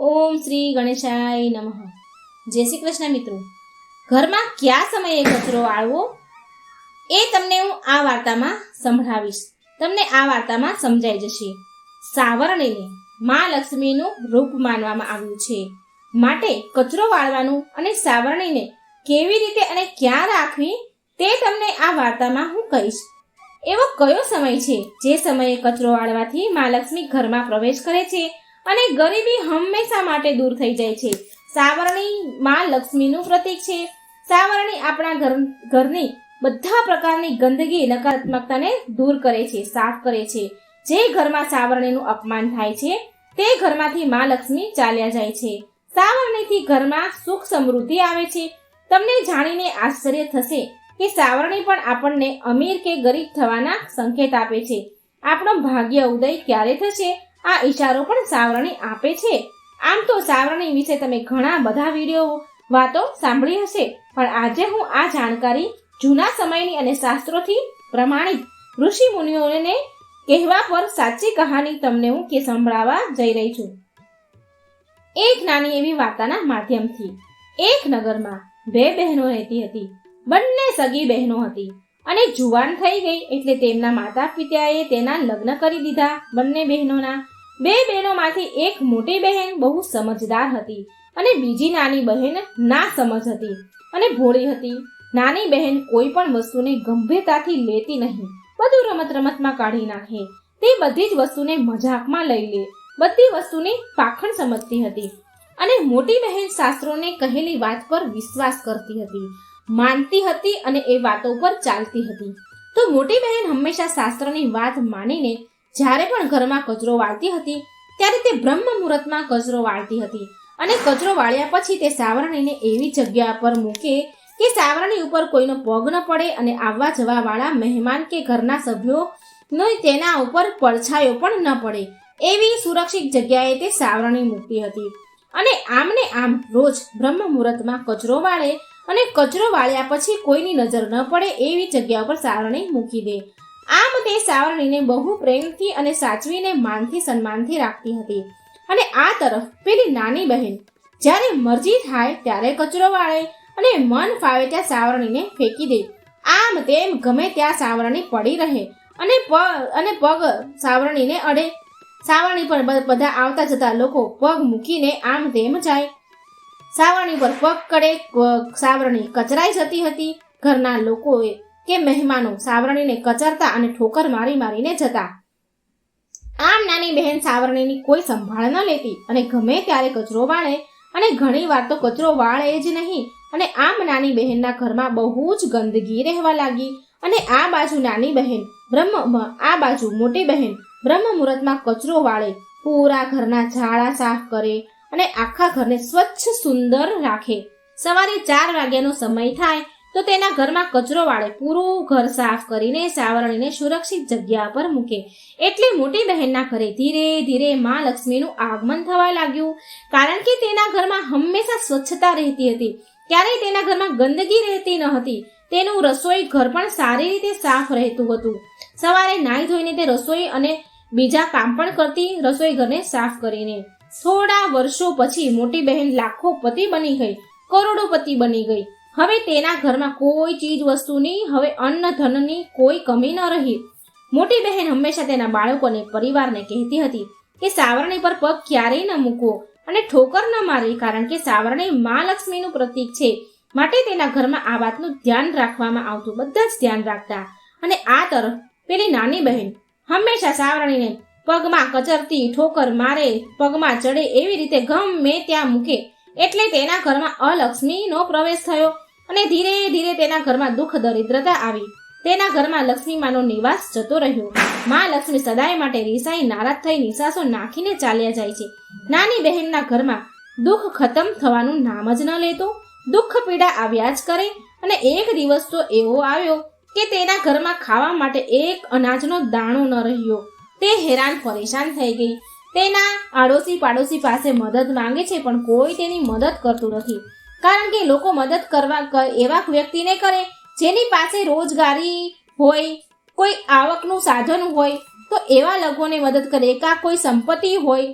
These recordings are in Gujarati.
ઓમ શ્રી ગણેશાય નમઃ। જય શ્રી કૃષ્ણ મિત્રો। ઘરમાં કયા સમયે કચરો વાળવો એ તમને હું આ વાર્તામાં સંભળાવીશ। તમને આ વાર્તામાં સમજાઈ જશે। સાવરણીને માં લક્ષ્મીનું રૂપ માનવામાં આવ્યું છે, માટે કચરો વાળવાનું અને સાવરણીને કેવી રીતે અને ક્યાં રાખવી તે તમને આ વાર્તામાં હું કહીશ। એવો કયો સમય છે જે સમયે કચરો વાળવાથી માં લક્ષ્મી ઘરમાં પ્રવેશ કરે છે અને ગરીબી હંમેશા માટે દૂર થઈ જાય છે। સાવરણી માં લક્ષ્મીનું પ્રતીક છે। સાવરણી આપણા ઘરની બધા પ્રકારની ગંદકી, નકારાત્મકતાને દૂર કરે છે, સાફ કરે છે। જે ઘરમાં સાવરણીનું અપમાન થાય છે તે ઘરમાંથી માં લક્ષ્મી ચાલ્યા જાય છે। સાવરણીથી ઘરમાં સુખ સમૃદ્ધિ આવે છે। તમને જાણીને આશ્ચર્ય થશે કે સાવરણી પણ આપણને અમીર કે ગરીબ થવાના સંકેત આપે છે। આપણો ભાગ્ય ઉદય ક્યારે થશે આ ઈશારો પણ સાવરણી આપે છે। આમ તો સાવરણી વિશે તમે ઘણા બધા વિડીયો વાતો સાંભળી હશે, પણ આજે હું આ જાણકારી જૂના સમયની અને શાસ્ત્રોથી પ્રમાણિત ઋષિ મુનિઓને કહેવા પર સાચી કહાની તમને હું સંભળાવવા જઈ રહી છું। એક નાની એવી વાર્તાના માધ્યમથી એક નગરમાં બે બહેનો રહેતી હતી। બંને સગી બહેનો હતી અને જુવાન થઈ ગઈ એટલે તેમના માતા પિતાએ તેના લગ્ન કરી દીધા। બંને બહેનોના બે બહેનોમાંથી એક મોટી બહેન બહુ સમજદાર હતી અને બીજી નાની બહેન ના સમજ હતી અને ભોળી હતી। નાની બહેન કોઈ પણ વસ્તુને ગંભીરતાથી લેતી નહીં, બધું રમતમાં કાઢી નાખે। તે બધી જ વસ્તુને મજાકમાં લઈ લે, બધી વસ્તુની પાખંડ સમજતી હતી અને મોટી બહેન શાસ્ત્રોને કહેલી વાત પર વિશ્વાસ કરતી હતી, માનતી હતી અને એ વાતો પર ચાલતી હતી। તો મોટી બહેન હંમેશા શાસ્ત્રની વાત માનીને જ્યારે પણ ઘરમાં કચરો વાળતી હતી ત્યારે તે બ્રહ્મ મુહૂર્તમાં કચરો વાળતી હતી અને કચરો વાળ્યા પછી તે સાવરણીને એવી જગ્યા પર મૂકે કે સાવરણી ઉપર કોઈનો પગ ન પડે અને આવવા જવા વાળા મહેમાન કે ઘરના સભ્યોનો તેના ઉપર પડછાયો પણ ન પડે, એવી સુરક્ષિત જગ્યાએ તે સાવરણી મૂકતી હતી। અને આમને આમ રોજ બ્રહ્મ મુહૂર્તમાં કચરો વાળે અને કચરો વાળ્યા પછી કોઈની નજર ન પડે એવી જગ્યા પર સાવરણી મૂકી દે। આમ તે સાવરણીને બહુ પ્રેમથી અને સાચવીને માનથી સન્માનથી રાખતી હતી। અને આ તરફ પેલી નાની બહેન જ્યારે મરજી થાય ત્યારે કચરો વાળે અને મન ફાવે ત્યાં સાવરણીને ફેંકી દે। આમ તેમ ગમે ત્યાં સાવરણી પડી રહે અને પગ સાવરણીને અડે। સાવરણી પર બધા આવતા જતા લોકો પગ મૂકીને આમ તેમ જાય। સાવરણી પર પગ કડે સાવરણી કચરાઈ જતી હતી। ઘરના લોકોએ કે મહેમાનો સાવરણીને કચરતા અને ઠોકર મારીને જતા। આમ નાની બહેન સાવરણીની કોઈ સંભાળ ન લેતી અને ગમે ત્યારે કચરો વાળે અને ઘણી વાર તો કચરો વાળે જ નહીં અને આમ નાની બહેનના ઘરમાં બહુ જ ગંદકી રહેવા લાગી। અને આ બાજુ મોટી બહેન બ્રહ્મ મુહૂર્તમાં કચરો વાળે, પૂરા ઘરના ઝાડા સાફ કરે અને આખા ઘરને સ્વચ્છ સુંદર રાખે। સવારે 4 વાગ્યાનો સમય થાય તો તેના ઘરમાં કચરો વાળે, પૂરું ઘર સાફ કરીને સાવરણીને સુરક્ષિત જગ્યા પર મૂકે। એટલે મોટી બહેનના ઘરે ધીરે ધીરે માં લક્ષ્મીનું આગમન થવા લાગ્યું, કારણ કે તેના ઘરમાં હંમેશા સ્વચ્છતા રહેતી હતી, ક્યારેય તેના ઘરમાં ગંદકી રહેતી ન હતી। તેનું રસોઈ ઘર પણ સારી રીતે સાફ રહેતું હતું। સવારે નાહી ધોઈને તે રસોઈ અને બીજા કામ પણ કરતી, રસોઈ ઘરને સાફ કરીને। થોડા વર્ષો પછી મોટી બહેન લાખોપતિ બની ગઈ, કરોડોપતિ બની ગઈ। હવે તેના ઘરમાં કોઈ ચીજ વસ્તુની, હવે અન્ન ધનની કોઈ કમી ન રહી। મોટી બહેન હંમેશા તેના બાળકોને, પરિવારને કહેતી હતી કે સાવરણી પર પગ ક્યારેય ન મૂકવો અને ઠોકર ન મારવી, કારણ કે સાવરણી માં લક્ષ્મીનું પ્રતીક છે, માટે તેના ઘરમાં આ વાતનું ધ્યાન રાખવામાં આવતું। બધા જ ધ્યાન રાખતા। અને આ તરફ પેલી નાની બહેન હંમેશા સાવરણીને પગમાં કચરતી, ઠોકર મારે, પગમાં ચડે એવી રીતે ગમે ત્યાં મૂકે, એટલે તેના ઘરમાં અલક્ષ્મીનો પ્રવેશ થયો અને ધીરે ધીરે તેના ઘરમાં દુઃખ દરિદ્રતા આવી। તેના ઘરમાં લક્ષ્મી માનો નિવાસ જતો રહ્યો। માં લક્ષ્મી સદાય માટે રીસાઈ નારાજ થઈ નિશાસો નાખીને ચાલ્યા જાય છે। નાની બહેનના ઘરમાં દુઃખ ખતમ થવાનું નામ જ ન લેતું। દુઃખ પીડા આવ્યા જ કરે। અને એક દિવસ તો એવો આવ્યો કે તેના ઘરમાં ખાવા માટે એક અનાજનો દાણો ન રહ્યો। તે હેરાન પરેશાન થઈ ગઈ। તેના આડોશી પાડોશી પાસે મદદ માંગે છે, પણ કોઈ તેની મદદ કરતું નથી, કારણ કે લોકો મદદ કરવા એવા વ્યક્તિને કરે જેની પાસે રોજગારી હોય, કોઈ આવકનું સાધન હોય, તો એવા લોકોને મદદ કરે, કાં કોઈ સંપત્તિ હોય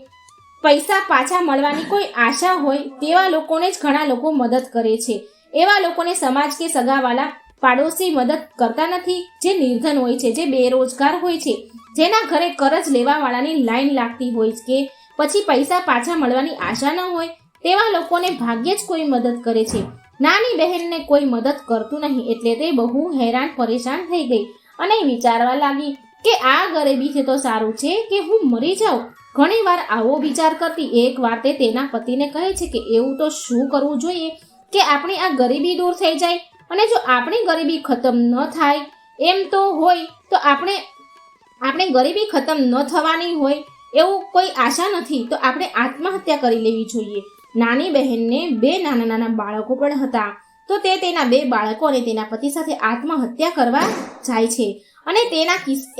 પૈસા પાછા મળવાની કોઈ આશા હોય તેવા લોકોને જ ઘણા લોકો મદદ કરે છે. એવા લોકોને સમાજ કે સગાવાલા પાડોશી મદદ કરતા નથી. જે નિર્ધન હોય છે, જે બેરોજગાર હોય છે, જેના ઘરે કરજ લેવાવાળાની લાઈન લાગતી હોય કે પછી પૈસા પાછા મળવાની આશા ન હોય તેવા લોકોને ભાગ્યે જ કોઈ મદદ કરે છે. નાની બહેનને કોઈ મદદ કરતું નહીં એટલે તે બહુ હેરાન પરેશાન થઈ ગઈ અને વિચારવા લાગી કે આ ગરીબીથી તો સારું છે કે હું મરી જાઉં. ઘણી વાર આવો વિચાર કરતી એક વાર તે તેના પતિને કહે છે કે એવું તો શું કરવું જોઈએ કે આપણી આ ગરીબી દૂર થઈ જાય, અને જો આપણી ગરીબી ખતમ ન થાય એમ તો હોય તો આપણે ગરીબી ખતમ ન થવાની હોય એવું કોઈ આશા નથી તો આપણે આત્મહત્યા કરી લેવી જોઈએ. નાની બહેનને 2 નાના બાળકો પણ હતા તો તે તેના 2 બાળકો અને તેના પતિ સાથે આત્મહત્યા કરવા જાય છે. અને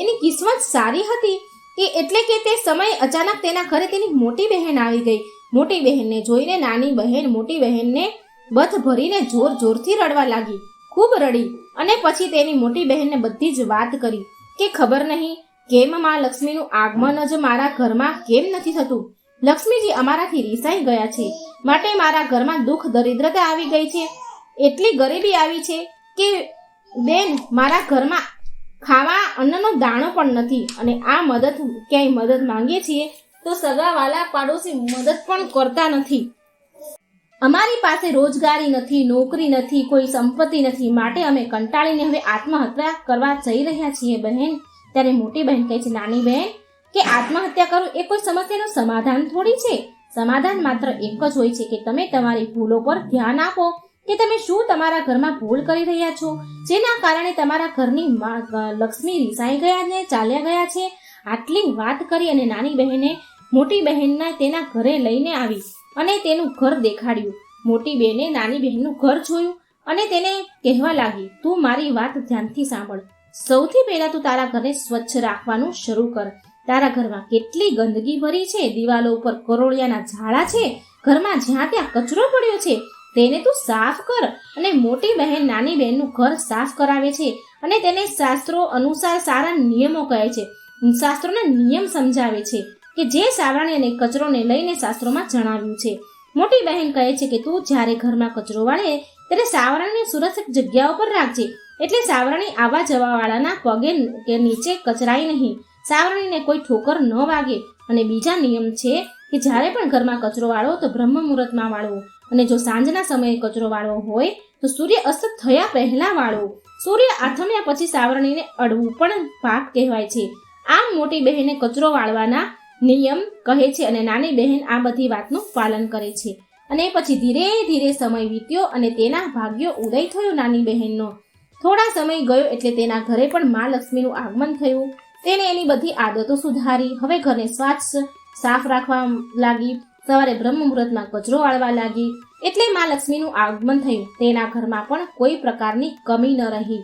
એની કિસ્મત સારી હતી એટલે કે તે સમયે અચાનક તેના ઘરે તેની મોટી બહેન આવી ગઈ. મોટી બહેનને જોઈને નાની બહેન મોટી બહેનને બથ ભરીને જોરથી રડવા લાગી. ખૂબ રડી અને પછી તેની મોટી બહેનને બધી જ વાત કરી કે ખબર નહીં કેમ માં લક્ષ્મીનું આગમન જ મારા ઘરમાં કેમ નથી થતું. લક્ષ્મીજી અમારાથી રીસાઈ ગયા છે, માટે મારા ઘરમાં દુઃખ દરિદ્રતા આવી ગઈ છે, એટલી ગરીબી આવી છે કે બેન મારા ઘરમાં ખાવા અન્નનો દાણો પણ નથી. અને આ ક્યાંય મદદ માંગીએ છીએ તો સગાવાલા પાડોશી મદદ પણ કરતા નથી. અમારી પાસે રોજગારી નથી, નોકરી નથી, કોઈ સંપત્તિ નથી, માટે અમે કંટાળીને હવે આત્મહત્યા કરવા જઈ રહ્યા છીએ બહેન. ત્યારે મોટી બહેન કહે છે નાની બહેન કે આત્મહત્યા કરવું એ કોઈ સમસ્યાનું સમાધાન થોડી છે. સમાધાન માત્ર એક જ હોય છે કે તમે તમારી ભૂલો પર ધ્યાન આપો કે તમે શું તમારા ઘરમાં ભૂલ કરી રહ્યા છો જેના કારણે તમારા ઘરની લક્ષ્મી રીસાઈ ગયા ને ચાલ્યા ગયા છે. આટલી વાત કરી અને નાની બહેને મોટી બહેનને તેના ઘરે લઈને આવી અને તેનું ઘર દેખાડ્યું. મોટી બહેને નાની બહેનનું ઘર જોયું અને તેને કહેવા લાગી તું મારી વાત ધ્યાનથી સાંભળ. સૌથી પહેલા તું તારા ઘરને સ્વચ્છ રાખવાનું શરૂ કર. તારા ઘરમાં કેટલી ગંદકી ભરી છે, દિવાલો ઉપર કરોળિયાના ઝાડા છે, ઘરમાં જ્યાં ત્યાં કચરો પડ્યો છે તેને તું સાફ કર. અને મોટી બહેન નાની બહેનનું ઘર સાફ કરાવે છે અને તેને શાસ્ત્રો અનુસાર સારા નિયમો કહે છે, શાસ્ત્રોના નિયમ સમજાવે છે કે જે સાવરણી અને કચરોને લઈને શાસ્ત્રોમાં જણાવ્યું છે. મોટી બહેન કહે છે કે તું જ્યારે ઘરમાં કચરો વાળે ત્યારે સાવરણીને સુરક્ષિત જગ્યા ઉપર રાખજે, એટલે સાવરણી આવવા જવાવાળાના પગે કે નીચે કચરાય નહીં, સાવરણીને કોઈ ઠોકર ન વાગે. અને બીજા નિયમ છે કે જ્યારે પણ ઘરમાં કચરો વાળો તો બ્રહ્મ મુહૂર્તમાં વાળવો, અને જો સાંજના સમયે કચરો વાળવો હોય તો સૂર્ય અસ્ત થયા પહેલા વાળવો. સૂર્ય આથમ્યા પછી સાવરણીને અડવું પણ પાપ કહેવાય છે. આમ મોટી બહેને કચરો વાળવાના નિયમ કહે છે અને નાની બહેન આ બધી વાતનું પાલન કરે છે. અને પછી ધીરે ધીરે સમય વીત્યો અને તેના ભાગ્યો ઉદય થયો નાની બહેનનો. થોડા સમય ગયો એટલે તેના ઘરે પણ મા લક્ષ્મીનું આગમન થયું. તેને એની બધી આદતો સુધારી. હવે ઘરને સ્વચ્છ સાફ રાખવા લાગી, સવારે બ્રહ્મ મુહૂર્તમાં કચરો વાળવા લાગી, એટલે મા લક્ષ્મીનું આગમન થયું. તેના ઘરમાં પણ કોઈ પ્રકારની કમી ન રહી.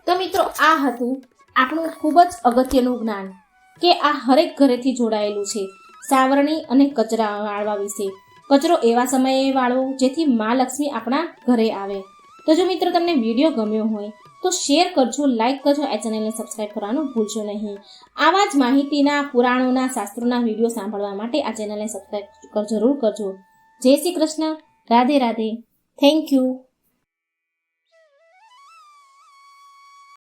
તો મિત્રો આ હતું આપણું ખૂબ જ અગત્યનું જ્ઞાન કે આ હરેક ઘરેથી જોડાયેલું છે સાવરણી અને કચરા વાળવા વિશે. કચરો એવા સમયે વાળવો જેથી મા લક્ષ્મી આપણા ઘરે આવે. તો જો મિત્રો તમને વિડીયો ગમ્યો હોય તો શેર કરજો, લાઈક કરજો, આ ચેનલને સબસ્ક્રાઈબ કરવાનું ભૂલશો નહીં. આવા જ માહિતીના પુરાણોના શાસ્ત્રોના વિડીયો સાંભળવા માટે આ ચેનલને સબસ્ક્રાઈબ જરૂર કરજો. જય શ્રી કૃષ્ણ. રાધે રાધે. Thank you.